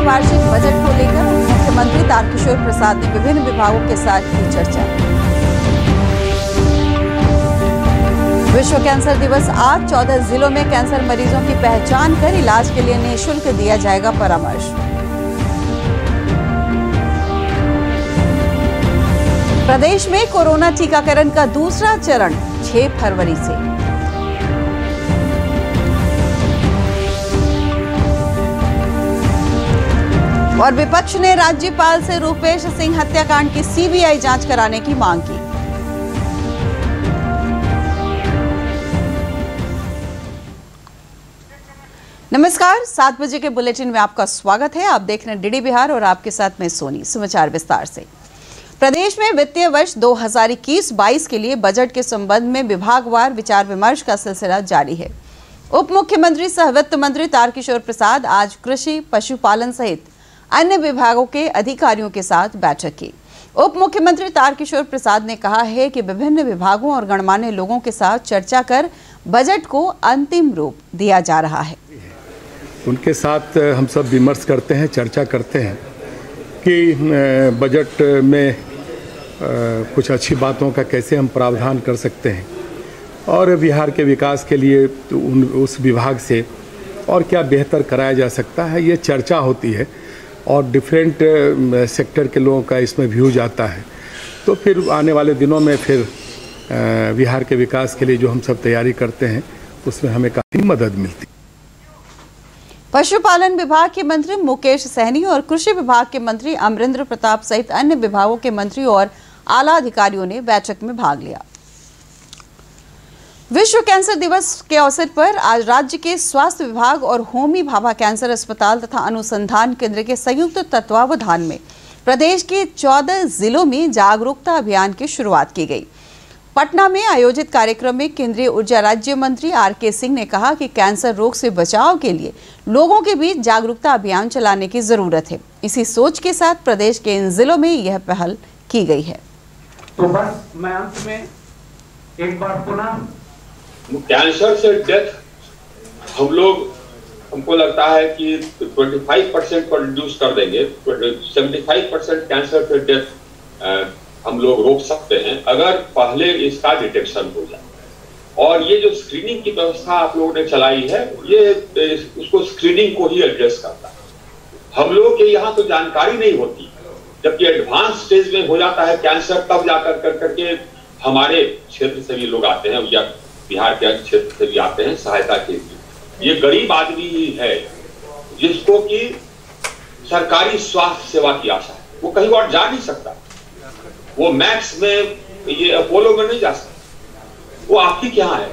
वार्षिक बजट को लेकर मुख्यमंत्री तारकिशोर प्रसाद ने विभिन्न विभागों के साथ की चर्चा। विश्व कैंसर दिवस आज 14 जिलों में कैंसर मरीजों की पहचान कर इलाज के लिए निःशुल्क दिया जाएगा परामर्श। प्रदेश में कोरोना टीकाकरण का दूसरा चरण 6 फरवरी से। और विपक्ष ने राज्यपाल से रूपेश सिंह हत्याकांड की सीबीआई जांच कराने की मांग की। नमस्कार, 7 बजे के बुलेटिन में आपका स्वागत है। आप देख रहे हैं डीडी बिहार और आपके साथ मैं सोनी। समाचार विस्तार से। प्रदेश में वित्तीय वर्ष 2021-22 के लिए बजट के संबंध में विभागवार विचार विमर्श का सिलसिला जारी है। उप मुख्यमंत्री सह वित्त मंत्री तारकिशोर प्रसाद आज कृषि, पशुपालन सहित अन्य विभागों के अधिकारियों के साथ बैठक की। उप मुख्यमंत्री तारकिशोर प्रसाद ने कहा है कि विभिन्न विभागों और गणमान्य लोगों के साथ चर्चा कर बजट को अंतिम रूप दिया जा रहा है। उनके साथ हम सब विमर्श करते हैं, चर्चा करते हैं कि बजट में कुछ अच्छी बातों का कैसे हम प्रावधान कर सकते हैं और बिहार के विकास के लिए उस विभाग से और क्या बेहतर कराया जा सकता है, ये चर्चा होती है और डिफरेंट सेक्टर के लोगों का इसमें व्यूज आता है। तो फिर आने वाले दिनों में फिर बिहार के विकास के लिए जो हम सब तैयारी करते हैं उसमें हमें काफ़ी मदद मिलती है। पशुपालन विभाग के मंत्री मुकेश सहनी और कृषि विभाग के मंत्री अमरिंद्र प्रताप सहित अन्य विभागों के मंत्री और आला अधिकारियों ने बैठक में भाग लिया। विश्व कैंसर दिवस के अवसर पर आज राज्य के स्वास्थ्य विभाग और होमी भाभा कैंसर अस्पताल तथा अनुसंधान केंद्र के संयुक्त तत्वावधान में प्रदेश के 14 जिलों में जागरूकता अभियान की शुरुआत की गई। पटना में आयोजित कार्यक्रम में केंद्रीय ऊर्जा राज्य मंत्री आर.के. सिंह ने कहा कि कैंसर रोग से बचाव के लिए लोगों के बीच जागरूकता अभियान चलाने की जरूरत है। इसी सोच के साथ प्रदेश के इन जिलों में यह पहल की गई है। तो बस मैं अंत में एक बार पुनः कैंसर से डेथ हमको लगता है कि 25% पर रिड्यूस कर देंगे। 75% कैंसर से डेथ हम लोग रोक सकते हैं अगर पहले इसका डिटेक्शन हो जाए। और ये जो स्क्रीनिंग की व्यवस्था आप लोगों ने चलाई है, ये उसको स्क्रीनिंग को ही एड्रेस करता है। हम लोग के यहाँ तो जानकारी नहीं होती, जबकि एडवांस स्टेज में हो जाता है कैंसर, तब जाकर करके हमारे क्षेत्र से भी लोग आते हैं या बिहार के क्षेत्र से भी आते हैं सहायता के लिए। ये गरीब आदमी ही है जिसको कि सरकारी स्वास्थ्य सेवा की आशा है, वो कहीं और जा नहीं सकता, वो मैक्स में ये अपोलो में नहीं जा सकता, वो आपकी क्या है।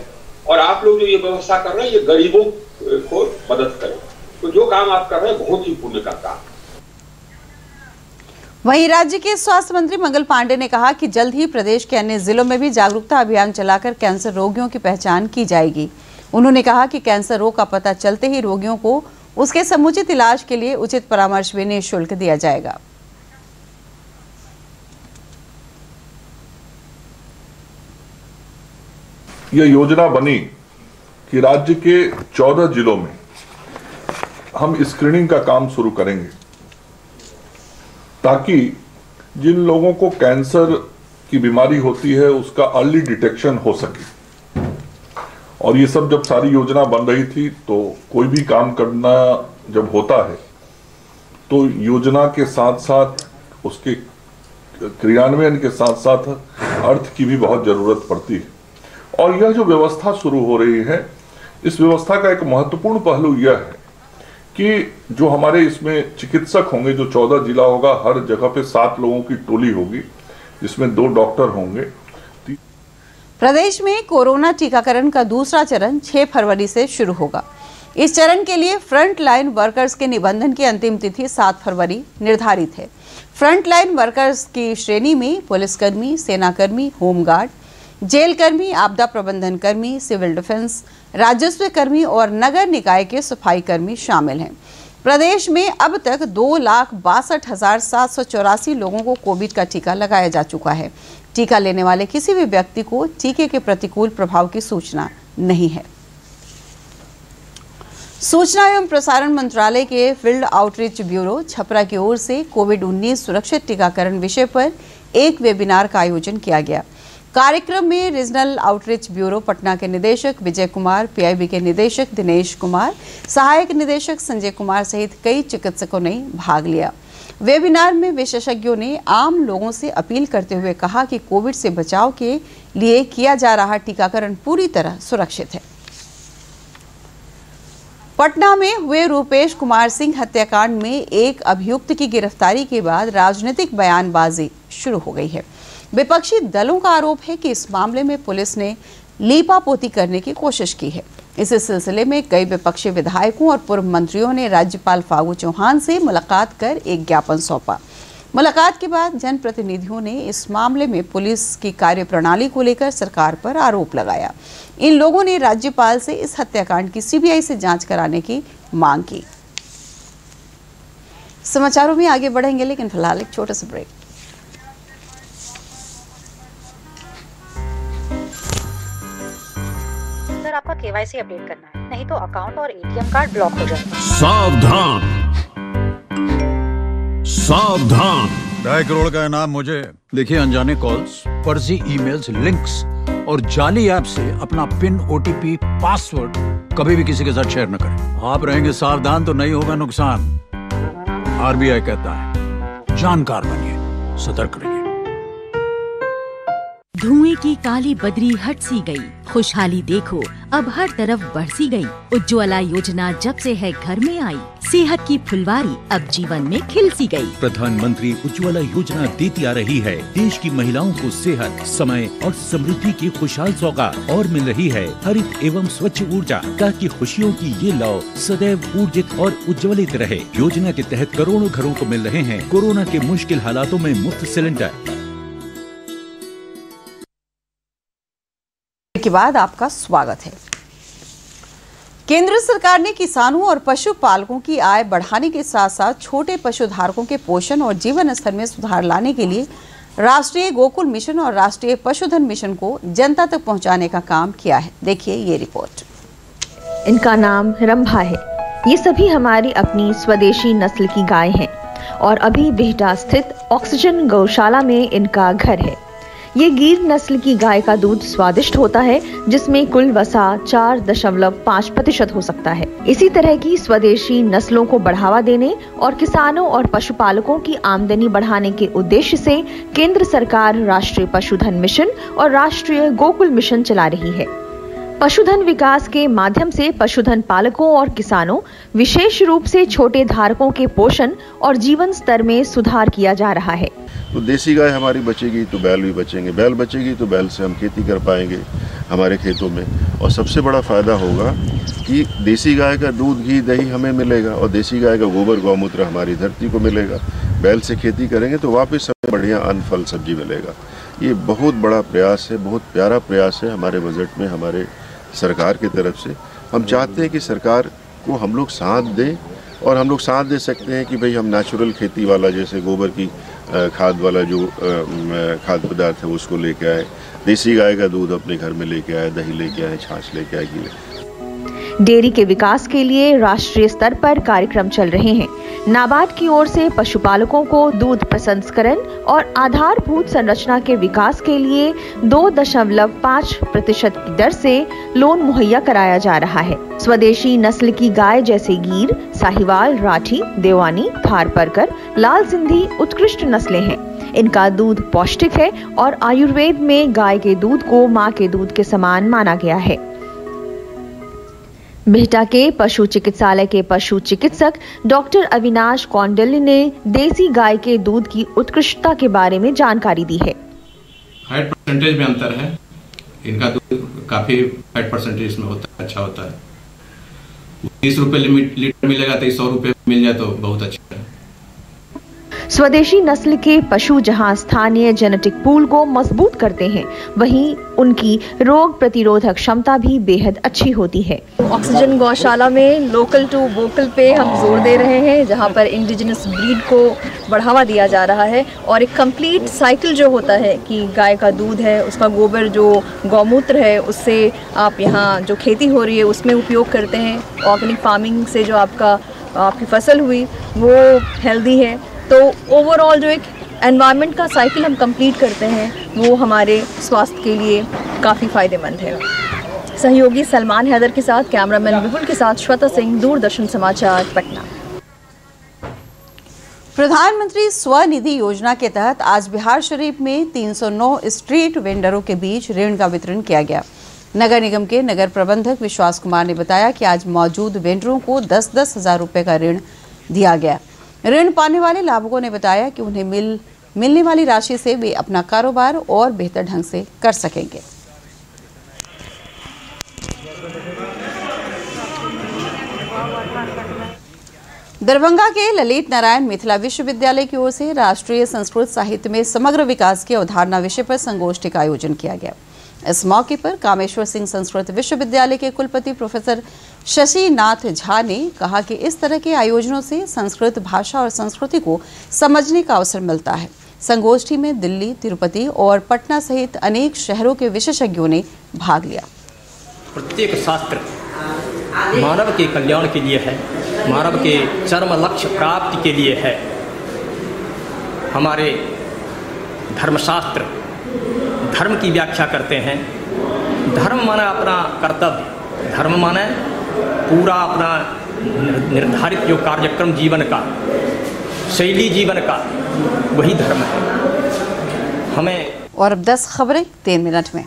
और आप लोग जो ये व्यवस्था कर रहे हैं ये गरीबों को मदद करें, तो जो काम आप कर रहे हैं बहुत ही पुण्य का काम। वहीं राज्य के स्वास्थ्य मंत्री मंगल पांडे ने कहा कि जल्द ही प्रदेश के अन्य जिलों में भी जागरूकता अभियान चलाकर कैंसर रोगियों की पहचान की जाएगी। उन्होंने कहा कि कैंसर रोग का पता चलते ही रोगियों को उसके समुचित इलाज के लिए उचित परामर्श भी निःशुल्क दिया जाएगा। यह योजना बनी कि राज्य के 14 जिलों में हम स्क्रीनिंग का काम शुरू करेंगे ताकि जिन लोगों को कैंसर की बीमारी होती है उसका अर्ली डिटेक्शन हो सके। और ये सब जब सारी योजना बन रही थी तो कोई भी काम करना जब होता है तो योजना के साथ साथ उसके क्रियान्वयन के साथ साथ अर्थ की भी बहुत जरूरत पड़ती है। और यह जो व्यवस्था शुरू हो रही है, इस व्यवस्था का एक महत्वपूर्ण पहलू यह है कि जो हमारे इसमें चिकित्सक होंगे, जो 14 जिला होगा, हर जगह पे 7 लोगों की टोली होगी जिसमें 2 डॉक्टर होंगे। प्रदेश में कोरोना टीकाकरण का दूसरा चरण 6 फरवरी से शुरू होगा। इस चरण के लिए फ्रंट लाइन वर्कर्स के निबंधन की अंतिम तिथि 7 फरवरी निर्धारित है। फ्रंट लाइन वर्कर्स की श्रेणी में पुलिसकर्मी, सेनाकर्मी, होमगार्ड, जेल कर्मी, आपदा प्रबंधन कर्मी, सिविल डिफेंस, राजस्व कर्मी और नगर निकाय के सफाई कर्मी शामिल हैं। प्रदेश में अब तक 2,62,784 लोगों को कोविड का टीका लगाया जा चुका है। टीका लेने वाले किसी भी व्यक्ति को टीके के प्रतिकूल प्रभाव की सूचना नहीं है। सूचना एवं प्रसारण मंत्रालय के फील्ड आउटरीच ब्यूरो छपरा की ओर से कोविड-19 सुरक्षित टीकाकरण विषय पर एक वेबिनार का आयोजन किया गया। कार्यक्रम में रीजनल आउटरीच ब्यूरो पटना के निदेशक विजय कुमार, पीआईबी के निदेशक दिनेश कुमार, सहायक निदेशक संजय कुमार सहित कई चिकित्सकों ने भाग लिया। वेबिनार में विशेषज्ञों ने आम लोगों से अपील करते हुए कहा कि कोविड से बचाव के लिए किया जा रहा टीकाकरण पूरी तरह सुरक्षित है। पटना में हुए रूपेश कुमार सिंह हत्याकांड में एक अभियुक्त की गिरफ्तारी के बाद राजनीतिक बयानबाजी शुरू हो गई है। विपक्षी दलों का आरोप है कि इस मामले में पुलिस ने लीपापोती करने की कोशिश की है। इस सिलसिले में कई विपक्षी विधायकों और पूर्व मंत्रियों ने राज्यपाल फागू चौहान से मुलाकात कर एक ज्ञापन सौंपा। मुलाकात के बाद जनप्रतिनिधियों ने इस मामले में पुलिस की कार्यप्रणाली को लेकर सरकार पर आरोप लगाया। इन लोगों ने राज्यपाल से इस हत्याकांड की सीबीआई से जांच कराने की मांग की। समाचारों में आगे बढ़ेंगे, लेकिन फिलहाल एक छोटा सा ब्रेक। सर, आपका केवाईसी अपडेट करना है, नहीं तो अकाउंट और एटीएम कार्ड ब्लॉक हो जाएगा। सावधान सावधान, 2.5 करोड़ का इनाम मुझे। देखिए, अनजाने कॉल्स, फर्जी ईमेल्स, लिंक्स और जाली ऐप से अपना पिन, ओटीपी, पासवर्ड कभी भी किसी के साथ शेयर न करें। आप रहेंगे सावधान तो नहीं होगा नुकसान। आरबीआई कहता है, जानकार बनिए, सतर्क रहिए। धुएं की काली बदरी हट सी गई, खुशहाली देखो अब हर तरफ बरसी गई। उज्ज्वला योजना जब से है घर में आई, सेहत की फुलवारी अब जीवन में खिल सी गई। प्रधानमंत्री उज्ज्वला योजना देती आ रही है देश की महिलाओं को सेहत, समय और समृद्धि की खुशहाल सौगात, और मिल रही है हरित एवं स्वच्छ ऊर्जा, ताकि खुशियों की ये लौ सदैव ऊर्जित और उज्ज्वलित रहे। योजना के तहत करोड़ों घरों को मिल रहे हैं कोरोना के मुश्किल हालातों में मुफ्त सिलेंडर। के बाद आपका स्वागत है। केंद्र सरकार ने किसानों और पशुपालकों की आय बढ़ाने के साथ साथ छोटे पशुधारकों के पोषण और जीवन स्तर में सुधार लाने के लिए राष्ट्रीय गोकुल मिशन और राष्ट्रीय पशुधन मिशन को जनता तक पहुंचाने का काम किया है। देखिए ये रिपोर्ट। इनका नाम रंभा है। ये सभी हमारी अपनी स्वदेशी नस्ल की गाय हैं और अभी बिहटा स्थित ऑक्सीजन गौशाला में इनका घर है। ये गिर नस्ल की गाय का दूध स्वादिष्ट होता है, जिसमें कुल वसा 4.5% हो सकता है। इसी तरह की स्वदेशी नस्लों को बढ़ावा देने और किसानों और पशुपालकों की आमदनी बढ़ाने के उद्देश्य से केंद्र सरकार राष्ट्रीय पशुधन मिशन और राष्ट्रीय गोकुल मिशन चला रही है। पशुधन विकास के माध्यम से पशुधन पालकों और किसानों, विशेष रूप से छोटे धारकों के पोषण और जीवन स्तर में सुधार किया जा रहा है। तो देसी गाय हमारी बचेगी तो बैल भी बचेंगे, बैल बचेगी तो बैल से हम खेती कर पाएंगे हमारे खेतों में। और सबसे बड़ा फायदा होगा कि देसी गाय का दूध, घी, दही हमें मिलेगा और देसी गाय का गोबर, गौमूत्र हमारी धरती को मिलेगा। बैल से खेती करेंगे तो वापस हमें बढ़िया अन्न, फल, सब्जी मिलेगा। ये बहुत बड़ा प्रयास है, बहुत प्यारा प्रयास है हमारे बजट में, हमारे सरकार की तरफ से। हम चाहते हैं कि सरकार को हम लोग साथ दें, और हम लोग साथ दे सकते हैं कि भाई हम नेचुरल खेती वाला, जैसे गोबर की खाद वाला जो खाद्य पदार्थ है उसको लेके आए, देसी गाय का दूध अपने घर में लेके आए, दही लेके आए, छाछ लेके आए, घी। डेयरी के विकास के लिए राष्ट्रीय स्तर पर कार्यक्रम चल रहे हैं। नाबार्ड की ओर से पशुपालकों को दूध प्रसंस्करण और आधारभूत संरचना के विकास के लिए 2.5% की दर से लोन मुहैया कराया जा रहा है। स्वदेशी नस्ल की गाय जैसे गिर, साहिवाल, राठी, देवानी, थारपारकर, लाल सिंधी उत्कृष्ट नस्लें हैं। इनका दूध पौष्टिक है और आयुर्वेद में गाय के दूध को मां के दूध के समान माना गया है। बिहटा के पशु चिकित्सालय के पशु चिकित्सक डॉक्टर अविनाश कौंडिल्य ने देसी गाय के दूध की उत्कृष्टता के बारे में जानकारी दी है। फैट परसेंटेज में अंतर है, इनका दूध काफी फैट परसेंटेज में होता है, अच्छा होता है। 30 रुपए लीटर मिलेगा तो 100 रुपए मिल जाए तो बहुत अच्छा है। स्वदेशी नस्ल के पशु जहां स्थानीय जेनेटिक पूल को मजबूत करते हैं, वहीं उनकी रोग प्रतिरोधक क्षमता भी बेहद अच्छी होती है। ऑक्सीजन गौशाला में लोकल टू वोकल पे हम जोर दे रहे हैं, जहां पर इंडिजिनस ब्रीड को बढ़ावा दिया जा रहा है और एक कंप्लीट साइकिल जो होता है कि गाय का दूध है, उसका गोबर जो गौमूत्र है, उससे आप यहाँ जो खेती हो रही है उसमें उपयोग करते हैं। ऑर्गेनिक फार्मिंग से जो आपकी फसल हुई वो हेल्दी है, तो ओवरऑल जो एक एनवायरनमेंट का साइकिल हम कंप्लीट करते हैं वो हमारे स्वास्थ्य के लिए काफ़ी फ़ायदेमंद है। सहयोगी सलमान हैदर के साथ कैमरामैन विपुल के साथ श्वेता सिंह, दूरदर्शन समाचार, पटना। प्रधानमंत्री स्वनिधि योजना के तहत आज बिहार शरीफ में 309 स्ट्रीट वेंडरों के बीच ऋण का वितरण किया गया। नगर निगम के नगर प्रबंधक विश्वास कुमार ने बताया कि आज मौजूद वेंडरों को 10-10 हजार रुपए का ऋण दिया गया। ऋण पाने वाले लाभुकों ने बताया कि उन्हें मिलने वाली राशि से वे अपना कारोबार और बेहतर ढंग से कर सकेंगे। दरभंगा के ललित नारायण मिथिला विश्वविद्यालय की ओर से राष्ट्रीय संस्कृत साहित्य में समग्र विकास की अवधारणा विषय पर संगोष्ठी का आयोजन किया गया। इस मौके पर कामेश्वर सिंह संस्कृत विश्वविद्यालय के कुलपति प्रोफेसर शशि नाथ झा ने कहा कि इस तरह के आयोजनों से संस्कृत भाषा और संस्कृति को समझने का अवसर मिलता है। संगोष्ठी में दिल्ली, तिरुपति और पटना सहित अनेक शहरों के विशेषज्ञों ने भाग लिया। प्रत्येक शास्त्र मानव के कल्याण के लिए है, मानव के चरम लक्ष्य प्राप्ति के लिए है। हमारे धर्मशास्त्र धर्म की व्याख्या करते हैं। धर्म माने अपना कर्तव्य, धर्म माने पूरा अपना निर्धारित जो कार्यक्रम जीवन का, शैली जीवन का, वही धर्म है हमें। और अब 10 खबरें 3 मिनट में।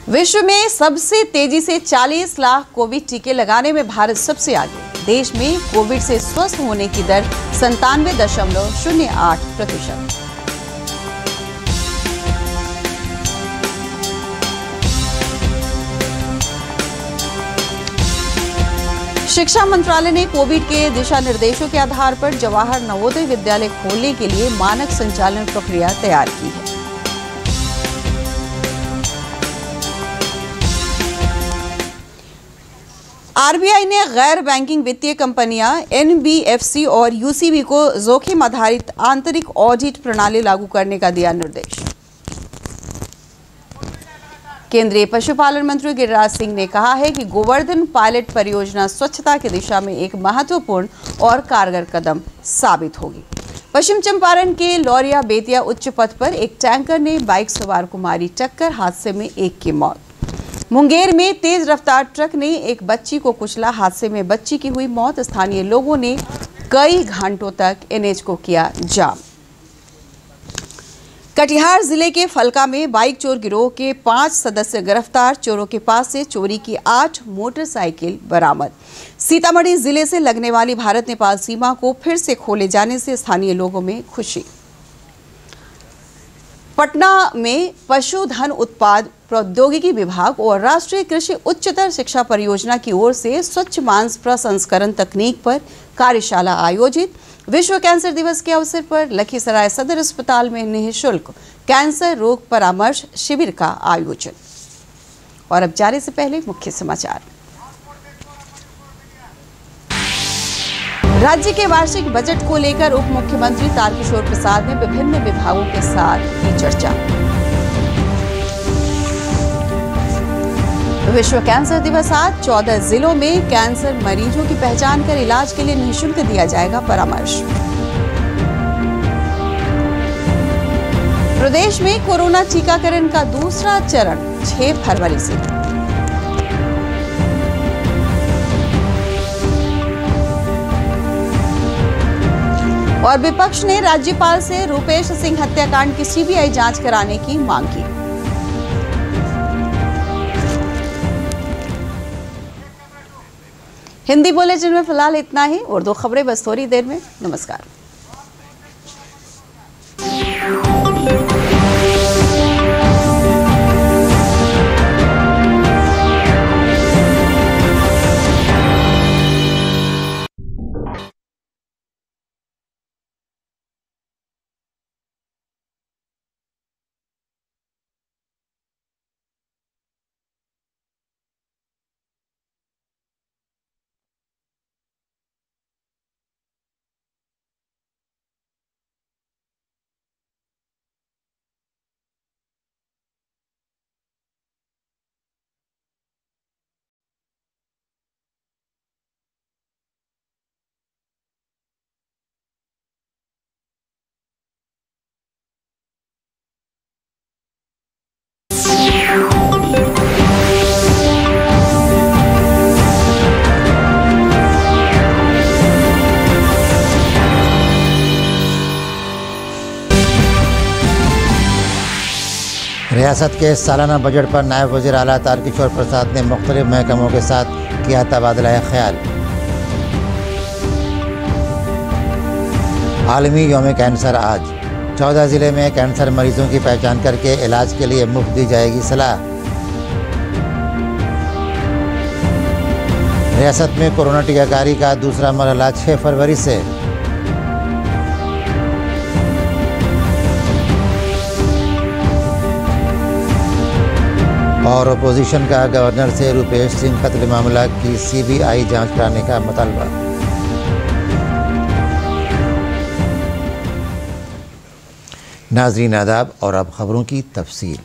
विश्व में सबसे तेजी से 40 लाख कोविड टीके लगाने में भारत सबसे आगे। देश में कोविड से स्वस्थ होने की दर 97.08%। शिक्षा मंत्रालय ने कोविड के दिशा निर्देशों के आधार पर जवाहर नवोदय विद्यालय खोलने के लिए मानक संचालन प्रक्रिया तैयार की है। आरबीआई ने गैर बैंकिंग वित्तीय कंपनियां, एनबीएफसी और यूसीबी को जोखिम आधारित आंतरिक ऑडिट प्रणाली लागू करने का दिया निर्देश। केंद्रीय पशुपालन मंत्री गिरिराज सिंह ने कहा है कि गोवर्धन पायलट परियोजना स्वच्छता की दिशा में एक महत्वपूर्ण और कारगर कदम साबित होगी। पश्चिम चंपारण के लौरिया बेतिया उच्च पथ पर एक टैंकर ने बाइक सवार को मारी टक्कर, हादसे में एक की मौत। मुंगेर में तेज रफ्तार ट्रक ने एक बच्ची को कुचला, हादसे में बच्ची की हुई मौत। स्थानीय लोगों ने कई घंटों तक एनएच को किया जाम। कटिहार जिले के फलका में बाइक चोर गिरोह के 5 सदस्य गिरफ्तार, चोरों के पास से चोरी की 8 मोटरसाइकिल बरामद। सीतामढ़ी जिले से लगने वाली भारत नेपाल सीमा को फिर से खोले जाने से स्थानीय लोगों में खुशी। पटना में पशुधन उत्पाद प्रौद्योगिकी विभाग और राष्ट्रीय कृषि उच्चतर शिक्षा परियोजना की ओर से स्वच्छ मांस प्रसंस्करण तकनीक पर कार्यशाला आयोजित। विश्व कैंसर दिवस के अवसर पर लखीसराय सदर अस्पताल में निःशुल्क कैंसर रोग परामर्श शिविर का आयोजन। और अब जाने से पहले मुख्य समाचार। राज्य के वार्षिक बजट को लेकर उप मुख्यमंत्री तारकिशोर प्रसाद ने विभिन्न विभागों के साथ की चर्चा। विश्व कैंसर दिवस आज, 14 जिलों में कैंसर मरीजों की पहचान कर इलाज के लिए निःशुल्क दिया जाएगा परामर्श। प्रदेश में कोरोना टीकाकरण का दूसरा चरण 6 फरवरी से। और विपक्ष ने राज्यपाल से रूपेश सिंह हत्याकांड की सीबीआई जांच कराने की मांग की। हिंदी बुलेटिन में फिलहाल इतना ही। उर्दू खबरें बस थोड़ी देर में। नमस्कार। रियासत के सालाना बजट पर नायब वज़ीर आला तारकिशोर प्रसाद ने मुख्तलिफ महकमों के साथ किया तबादला ख्याल। आलमी यौम कैंसर आज 14 ज़िले में कैंसर मरीजों की पहचान करके इलाज के लिए मुफ्त दी जाएगी सलाह। रियासत में कोरोना टीकाकारी का दूसरा मरहला 6 फरवरी से। और अपोजिशन का गवर्नर से रुपेश सिंह कत्ल मामला की सीबीआई जांच कराने का मुतालबा। नाज़रीन आदाब, और अब खबरों की तफसील।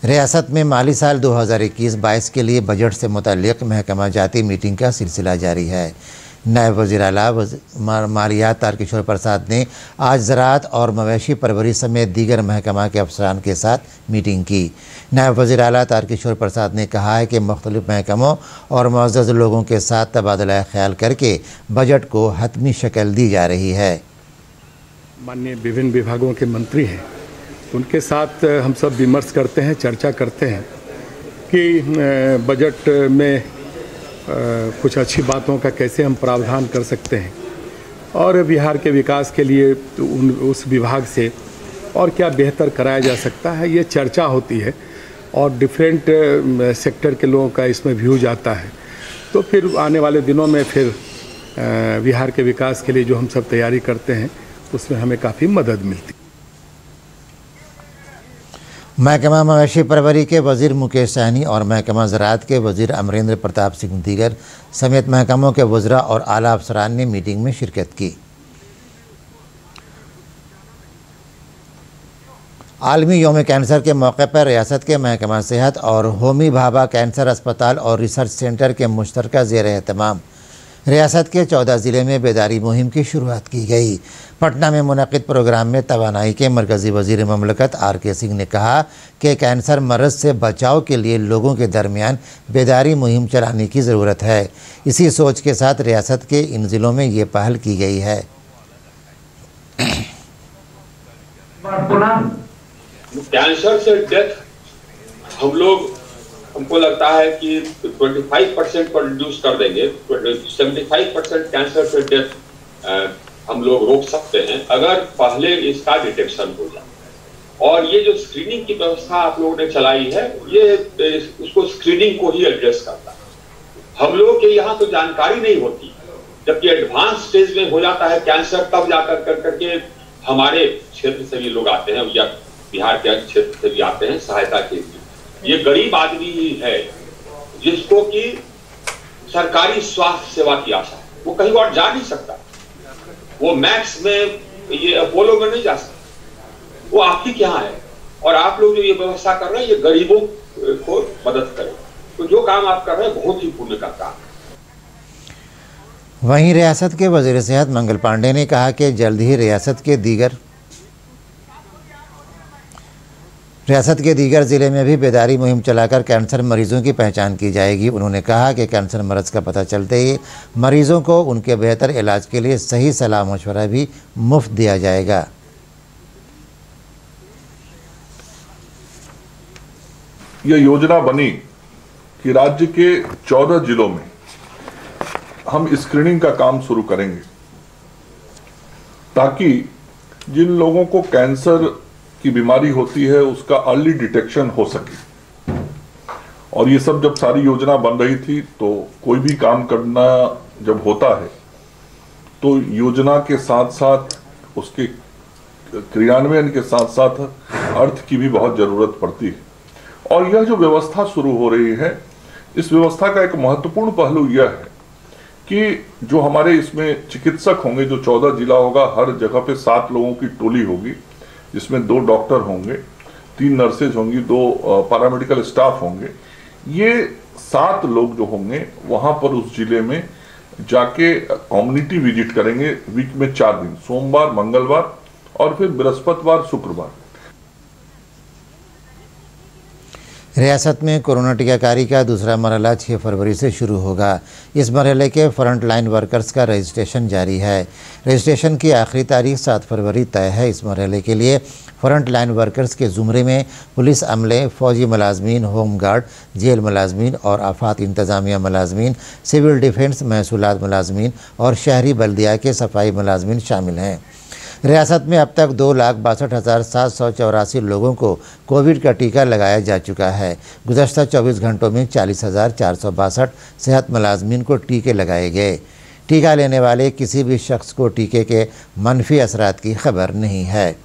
रियासत में माली साल 2021-22 के लिए बजट से मुतल्लिक़ महकमा जाती मीटिंग का सिलसिला जारी है। नायब वज़ीर आला मालियात तारकिशोर प्रसाद ने आज ज़राअत और मवेशी परवरी समेत दीगर महकमा के अफसरान के साथ मीटिंग की। नायब वज़ीर आला तारकिशोर प्रसाद ने कहा है कि मुख्तलिफ महकमों और मुअज़्ज़ज़ लोगों के साथ तबादला ख्याल करके बजट को हतमी शक्ल दी जा रही है। माननीय विभिन्न विभागों के मंत्री हैं, उनके साथ हम सब विमर्श करते हैं, चर्चा करते हैं कि बजट में कुछ अच्छी बातों का कैसे हम प्रावधान कर सकते हैं और बिहार के विकास के लिए उस विभाग से और क्या बेहतर कराया जा सकता है, ये चर्चा होती है और डिफरेंट सेक्टर के लोगों का इसमें व्यूज आता है। तो फिर आने वाले दिनों में फिर बिहार के विकास के लिए जो हम सब तैयारी करते हैं उसमें हमें काफ़ी मदद मिलती है। महकमा मवेशी परवरी के वज़ीर मुकेश सहनी और महकमा ज़राअत के वज़ीर अमरेंद्र प्रताप सिंह दीगर समेत महकमों के वज़रा और आला अफसरान ने मीटिंग में शिरकत की। आलमी यौम कैंसर के मौके पर रियासत के महकमा सेहत और होमी भाभा कैंसर अस्पताल और रिसर्च सेंटर के मुश्तरका ज़ेर एहतमाम रियासत के 14 ज़िले में बेदारी मुहिम की शुरुआत की गई। पटना में मुनक़िद प्रोग्राम में तवानाई के मरकज़ी वज़ीर ममलकत RK सिंह ने कहा कि कैंसर मरज़ से बचाव के लिए लोगों के दरमियान बेदारी मुहिम चलाने की ज़रूरत है। इसी सोच के साथ रियासत के इन ज़िलों में ये पहल की गई है। कैंसर से डेथ हमको लगता है कि 25% पर रिड्यूस कर देंगे। 75% कैंसर से डेथ हम लोग रोक सकते हैं अगर पहले इसका डिटेक्शन हो जाए। और ये जो स्क्रीनिंग की व्यवस्था आप लोगों ने चलाई है, ये उसको स्क्रीनिंग को ही एड्रेस करता है। हम लोगों के यहाँ तो जानकारी नहीं होती, जबकि एडवांस स्टेज में हो जाता है कैंसर, तब जाकर करके हमारे क्षेत्र से भी लोग आते हैं या बिहार के अन्य क्षेत्र से भी आते हैं सहायता के लिए। ये गरीब आदमी ही है जिसको कि सरकारी स्वास्थ्य सेवा की आशा है, वो कहीं और जा नहीं सकता, वो मैक्स में ये अपोलो में नहीं जा सकता, वो आप ही के यहाँ है। और आप लोग जो ये व्यवस्था कर रहे हैं, ये गरीबों को मदद करें, तो जो काम आप कर रहे हैं बहुत ही पुण्य का काम है। वहीं रियासत के वज़ीर सेहत मंगल पांडे ने कहा कि जल्द ही रियासत के दीगर ज़िले में भी बेदारी मुहिम चलाकर कैंसर मरीजों की पहचान की जाएगी। उन्होंने कहा कि कैंसर मरज़ का पता चलते ही मरीजों को उनके बेहतर इलाज के लिए सही सलाह मशवरा भी मुफ्त दिया जाएगा। यह योजना बनी कि राज्य के 14 जिलों में हम स्क्रीनिंग का काम शुरू करेंगे ताकि जिन लोगों को कैंसर की बीमारी होती है उसका अर्ली डिटेक्शन हो सके। और ये सब जब सारी योजना बन रही थी तो कोई भी काम करना जब होता है तो योजना के साथ साथ उसके क्रियान्वयन के साथ साथ अर्थ की भी बहुत जरूरत पड़ती है। और यह जो व्यवस्था शुरू हो रही है, इस व्यवस्था का एक महत्वपूर्ण पहलू यह है कि जो हमारे इसमें चिकित्सक होंगे, जो 14 जिला होगा, हर जगह पे 7 लोगों की टोली होगी, जिसमें 2 डॉक्टर होंगे, 3 नर्सेज होंगी, 2 पैरामेडिकल स्टाफ होंगे। ये 7 लोग जो होंगे वहां पर उस जिले में जाके कम्युनिटी विजिट करेंगे वीक में 4 दिन, सोमवार, मंगलवार और फिर बृहस्पतिवार, शुक्रवार। रियासत में कोरोना टीकाकारी का दूसरा मरहला 6 फरवरी से शुरू होगा। इस मरहले के फ्रंट लाइन वर्कर्स का रजिस्ट्रेशन जारी है। रजिस्ट्रेशन की आखिरी तारीख 7 फरवरी तय है। इस मरहले के लिए फ्रंट लाइन वर्कर्स के ज़ुमरे में पुलिस अमले, फौजी मुलाजमीन, होम गार्ड, जेल मुलाजमीन और आफात इंतज़ामिया मुलाजमीन, सिविल डिफेंस, महसूलात मुलाजमीन और शहरी बल्दिया के सफाई मुलाजमीन शामिल हैं। रियासत में अब तक 2,62,784 लोगों को कोविड का टीका लगाया जा चुका है। गुज़श्ता 24 घंटों में 40,462 सेहत मुलाजमीन को टीके लगाए गए। टीका लेने वाले किसी भी शख्स को टीके के मनफी असरात की खबर नहीं है।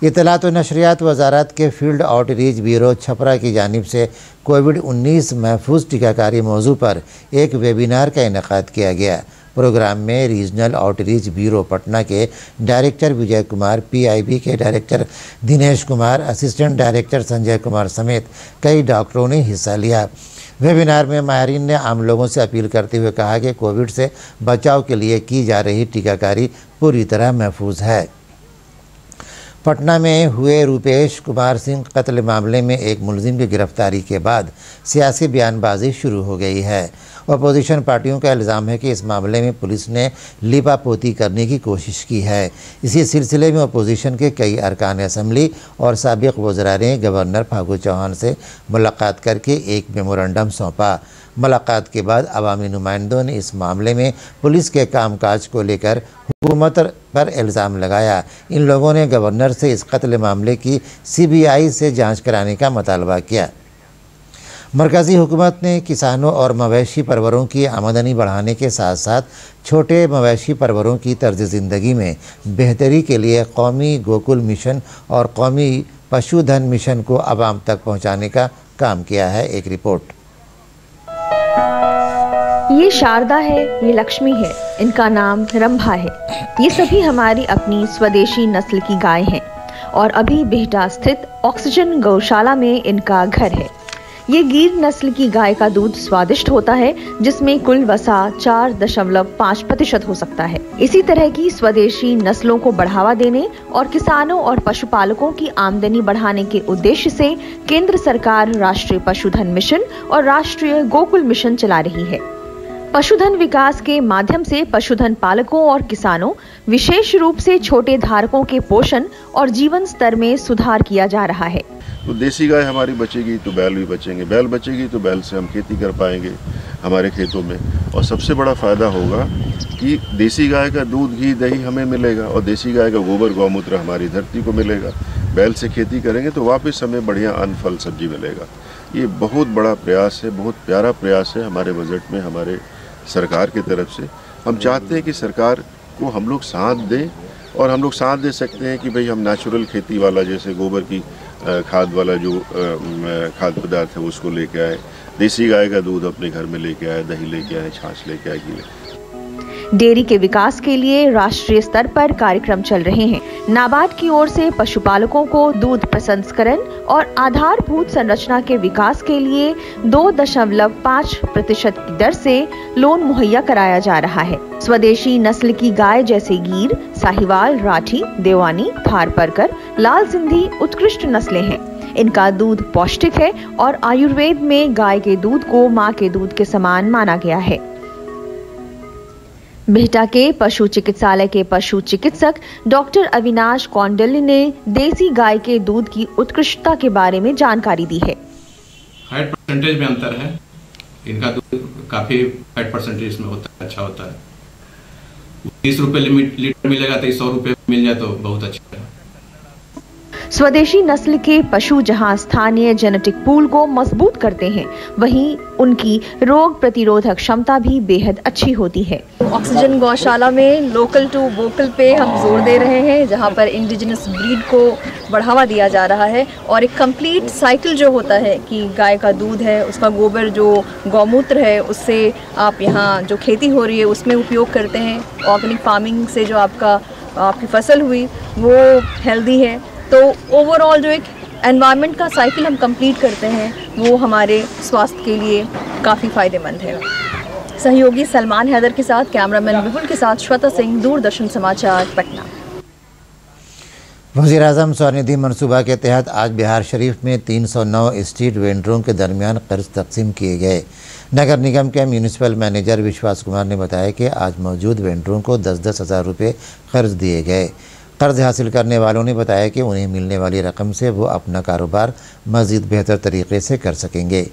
इत्तलात व नशरियात वजारत के फील्ड आउटरीच ब्यूरो छपरा की जानिब से कोविड-19 महफूज टीकाकारी मौजू पर एक वेबिनार का इनेकाद किया गया। प्रोग्राम में रीजनल आउटरीच ब्यूरो पटना के डायरेक्टर विजय कुमार, PIB के director Dinesh Kumar, assistant director Sanjay Kumar समेत कई डॉक्टरों ने हिस्सा लिया। वेबिनार में माहिरीन ने आम लोगों से अपील करते हुए कहा कि कोविड से बचाव के लिए की जा रही टीकाकारी पूरी तरह महफूज है। पटना में हुए रूपेश कुमार सिंह कत्ल मामले में एक मुलजिम की गिरफ्तारी के बाद सियासी बयानबाजी शुरू हो गई है। अपोजिशन पार्टियों का इल्ज़ाम है कि इस मामले में पुलिस ने लिपापोती करने की कोशिश की है। इसी सिलसिले में अपोजिशन के कई अरकान असम्बली और साबिक़ वज़रा ने गवर्नर फागू चौहान से मुलाकात करके एक मेमोरेंडम सौंपा। मुलाकात के बाद अवामी नुमाइंदों ने इस मामले में पुलिस के कामकाज को लेकर हुकूमत पर इल्ज़ाम लगाया। इन लोगों ने गवर्नर से इस कत्ल मामले की CBI से जांच कराने का मुतालबा किया। मरकज़ी हुकूमत ने किसानों और मवेशी परवरों की आमदनी बढ़ाने के साथ साथ छोटे मवेशी परवरों की तर्ज ज़िंदगी में बेहतरी के लिए कौमी गोकुल मिशन और कौमी पशुधन मिशन को आवाम तक पहुँचाने का काम किया है। एक रिपोर्ट। ये शारदा है, ये लक्ष्मी है, इनका नाम रंभा है। ये सभी हमारी अपनी स्वदेशी नस्ल की गाय हैं और अभी बिहटा स्थित ऑक्सीजन गौशाला में इनका घर है। ये गिर नस्ल की गाय का दूध स्वादिष्ट होता है, जिसमें कुल वसा 4.5% हो सकता है। इसी तरह की स्वदेशी नस्लों को बढ़ावा देने और किसानों और पशुपालकों की आमदनी बढ़ाने के उद्देश्य से केंद्र सरकार राष्ट्रीय पशुधन मिशन और राष्ट्रीय गोकुल मिशन चला रही है। पशुधन विकास के माध्यम से पशुधन पालकों और किसानों, विशेष रूप से छोटे धारकों के पोषण और जीवन स्तर में सुधार किया जा रहा है। तो देसी गाय हमारी बचेगी तो बैल भी बचेंगे, बैल बचेगी तो बैल से हम खेती कर पाएंगे हमारे खेतों में। और सबसे बड़ा फ़ायदा होगा कि देसी गाय का दूध, घी, दही हमें मिलेगा और देसी गाय का गोबर, गौमूत्र हमारी धरती को मिलेगा। बैल से खेती करेंगे तो वापस हमें बढ़िया अन्न, फल, सब्जी मिलेगा। ये बहुत बड़ा प्रयास है, बहुत प्यारा प्रयास है हमारे बजट में, हमारे सरकार की तरफ से। हम चाहते हैं कि सरकार को हम लोग साथ दें और हम लोग साथ दे सकते हैं कि भाई हम नेचुरल खेती वाला, जैसे गोबर की खाद वाला जो खाद्य पदार्थ है उसको लेके आए, देसी गाय का दूध अपने घर में लेके आए, दही लेके आए, छाछ लेके आए, घी। डेयरी के विकास के लिए राष्ट्रीय स्तर पर कार्यक्रम चल रहे हैं। नाबार्ड की ओर से पशुपालकों को दूध प्रसंस्करण और आधारभूत संरचना के विकास के लिए 2.5% की दर से लोन मुहैया कराया जा रहा है। स्वदेशी नस्ल की गाय जैसे गीर, साहिवाल, राठी, देवानी, थारपारकर, लाल सिंधी उत्कृष्ट नस्लें हैं। इनका दूध पौष्टिक है और आयुर्वेद में गाय के दूध को मां के दूध के समान माना गया है। बिहटा के पशु चिकित्सालय के पशु चिकित्सक डॉक्टर अविनाश कौंडल्य ने देसी गाय के दूध की उत्कृष्टता के बारे में जानकारी दी है। फैट परसेंटेज में अंतर है, इनका दूध काफी फैट परसेंटेज में होता है, अच्छा होता है। 30 रुपए लीटर मिलेगा तो 100 रुपए मिल जाए तो बहुत अच्छा है। स्वदेशी नस्ल के पशु जहां स्थानीय जेनेटिक पूल को मजबूत करते हैं, वहीं उनकी रोग प्रतिरोधक क्षमता भी बेहद अच्छी होती है। ऑक्सीजन गौशाला में लोकल टू वोकल पे हम जोर दे रहे हैं, जहां पर इंडिजिनस ब्रीड को बढ़ावा दिया जा रहा है और एक कंप्लीट साइकिल जो होता है कि गाय का दूध है, उसका गोबर जो गौमूत्र है, उससे आप यहाँ जो खेती हो रही है उसमें उपयोग करते हैं। ऑर्गेनिक फार्मिंग से जो आपकी फसल हुई वो हेल्दी है, तो ओवरऑल जो एक एनवायरनमेंट का साइकिल हम कंप्लीट करते हैं वो हमारे स्वास्थ्य के लिए काफ़ी फ़ायदेमंद है। सहयोगी सलमान हैदर के साथ कैमरामैन विपुल के साथ श्वेता सिंह, दूरदर्शन समाचार, पटना। वज़ीर-ए-आज़म स्वनिधि मनसूबा के तहत आज बिहार शरीफ में 309 स्ट्रीट वेंडरों के दरमियान कर्ज तकसीम किए गए। नगर निगम के म्यूनिसिपल मैनेजर विश्वास कुमार ने बताया कि आज मौजूद वेंडरों को 10-10 हज़ार रुपये कर्ज दिए गए। कर्ज हासिल करने वालों ने बताया कि उन्हें मिलने वाली रकम से वो अपना कारोबार मज़ीद बेहतर तरीके से कर सकेंगे।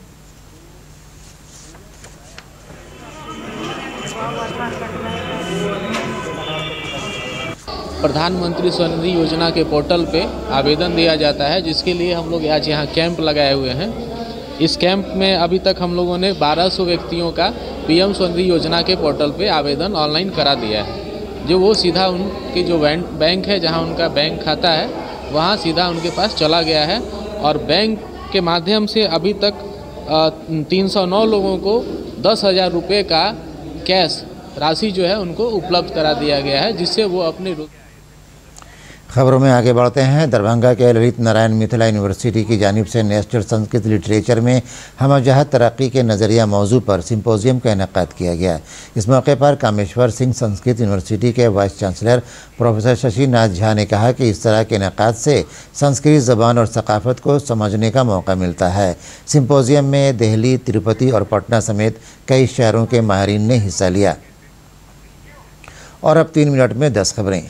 प्रधानमंत्री स्वनिधि योजना के पोर्टल पे आवेदन दिया जाता है, जिसके लिए हम लोग आज यहाँ कैंप लगाए हुए हैं। इस कैंप में अभी तक हम लोगों ने 1200 व्यक्तियों का पीएम स्वनिधि योजना के पोर्टल पे आवेदन ऑनलाइन करा दिया है। जो वो सीधा उनके जो बैंक है, जहाँ उनका बैंक खाता है, वहाँ सीधा उनके पास चला गया है और बैंक के माध्यम से अभी तक 309 लोगों को 10,000 रुपये का कैश राशि जो है उनको उपलब्ध करा दिया गया है, जिससे वो अपने खबरों में आगे बढ़ते हैं। दरभंगा के ललित नारायण मिथिला यूनिवर्सिटी की जानिब से नेशनल संस्कृत लिटरेचर में हमजहत तरक्की के नज़रिया मौजू पर सिंपोजियम का इनेकाद किया गया। इस मौके पर कामेश्वर सिंह संस्कृत यूनिवर्सिटी के vice chancellor professor Shashinath Jha ने कहा कि इस तरह के इनेकाद से संस्कृत ज़बान और सकाफ़त को समझने का मौका मिलता है। सिंपोजियम में दिल्ली, तिरुपति और पटना समेत कई शहरों के माहिरीन ने हिस्सा लिया। और अब 3 मिनट में 10 खबरें।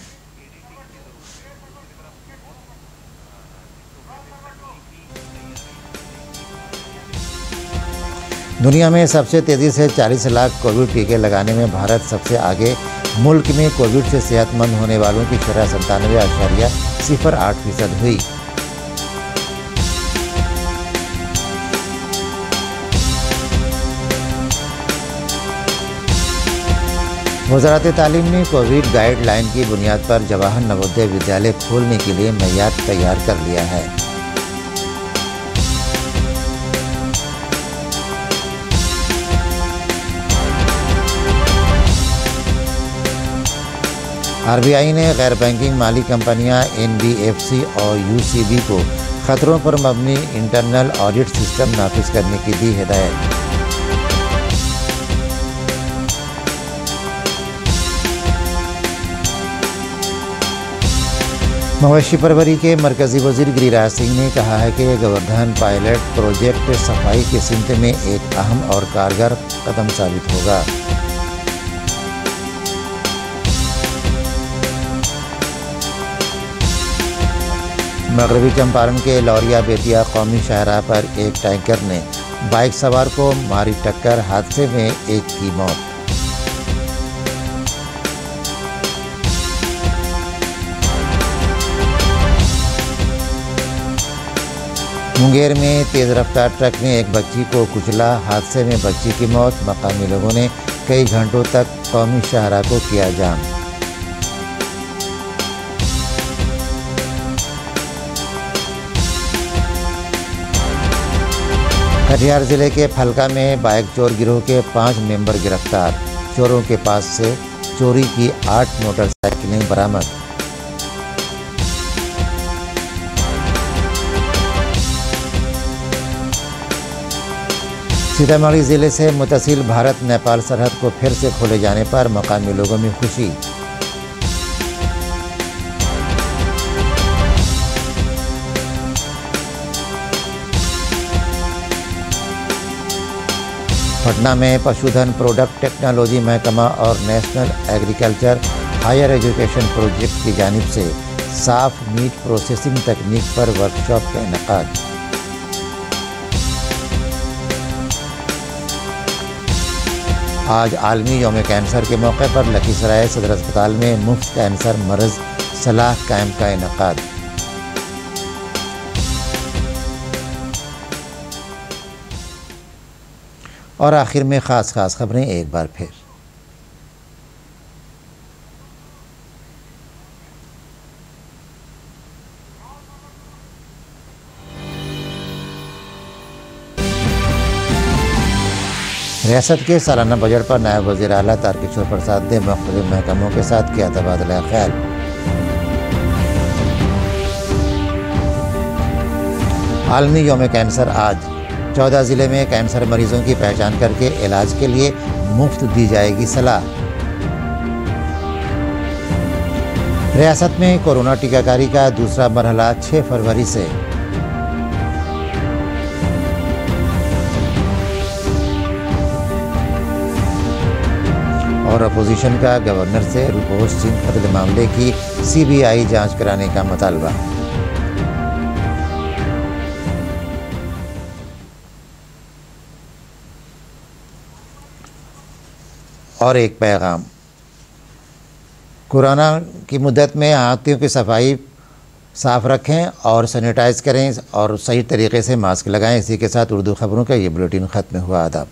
दुनिया में सबसे तेज़ी से 40 लाख कोविड टीके लगाने में भारत सबसे आगे। मुल्क में कोविड से सेहतमंद होने वालों की शरह 97.08% हुई। वज़ारत तालीम ने कोविड गाइडलाइन की बुनियाद पर जवाहर नवोदय विद्यालय खोलने के लिए मयार तैयार कर लिया है। आरबीआई ने गैर बैंकिंग माली कंपनियां एनबीएफसी और यूसीबी को खतरों पर मबनी इंटरनल ऑडिट सिस्टम नाफिज करने की दी हिदायत। मवेशी परवरी के मरकजी वजीर गिरिराज सिंह ने कहा है कि गोवर्धन पायलट प्रोजेक्ट सफाई की सिमत में एक अहम और कारगर कदम साबित होगा। मगरबी चंपारण के लौरिया बेतिया कौमी शाहराह पर एक टैंकर ने बाइक सवार को मारी टक्कर, हादसे में एक की मौत। मुंगेर में तेज रफ्तार ट्रक ने एक बच्ची को कुचला, हादसे में बच्ची की मौत। मकामी लोगों ने कई घंटों तक कौमी शाहराह को किया जाम। कटिहार जिले के फलका में बाइक चोर गिरोह के 5 मेंबर गिरफ्तार। चोरों के पास से चोरी की 8 मोटरसाइकिलें बरामद। सीतामढ़ी जिले से मुतसिल भारत नेपाल सरहद को फिर से खोले जाने पर मकामी लोगों में खुशी। पटना में पशुधन प्रोडक्ट टेक्नोलॉजी महकमा और national agriculture higher education project की जानिब से साफ मीट प्रोसेसिंग तकनीक पर वर्कशॉप का इनेकाद। आज आलमी यौम कैंसर के मौके पर लखीसराय सदर अस्पताल में मुफ्त कैंसर मरज सलाह कैंप का इनेकाद। और आखिर में ख़ास खबरें एक बार फिर। रियासत के सालाना बजट पर नायब वज़ीर आला तारकिशोर प्रसाद ने मुख्तलिफ महकमों के साथ किया तबादला ख्याल। आलमी यौम कैंसर आज। 14 ज़िले में कैंसर मरीजों की पहचान करके इलाज के लिए मुफ्त दी जाएगी सलाह। रियासत में कोरोना टीकाकारी का दूसरा मरहला 6 फरवरी से। और अपोजिशन का गवर्नर से रुपोश सिंह कत्ल मामले की सीबीआई जांच कराने का मुतालबा। और एक पैगाम, कोरोना की मुद्दत में हाथों की सफाई साफ़ रखें और सैनिटाइज करें और सही तरीके से मास्क लगाएं। इसी के साथ उर्दू खबरों का ये बुलेटिन ख़त्म हुआ। आदाब।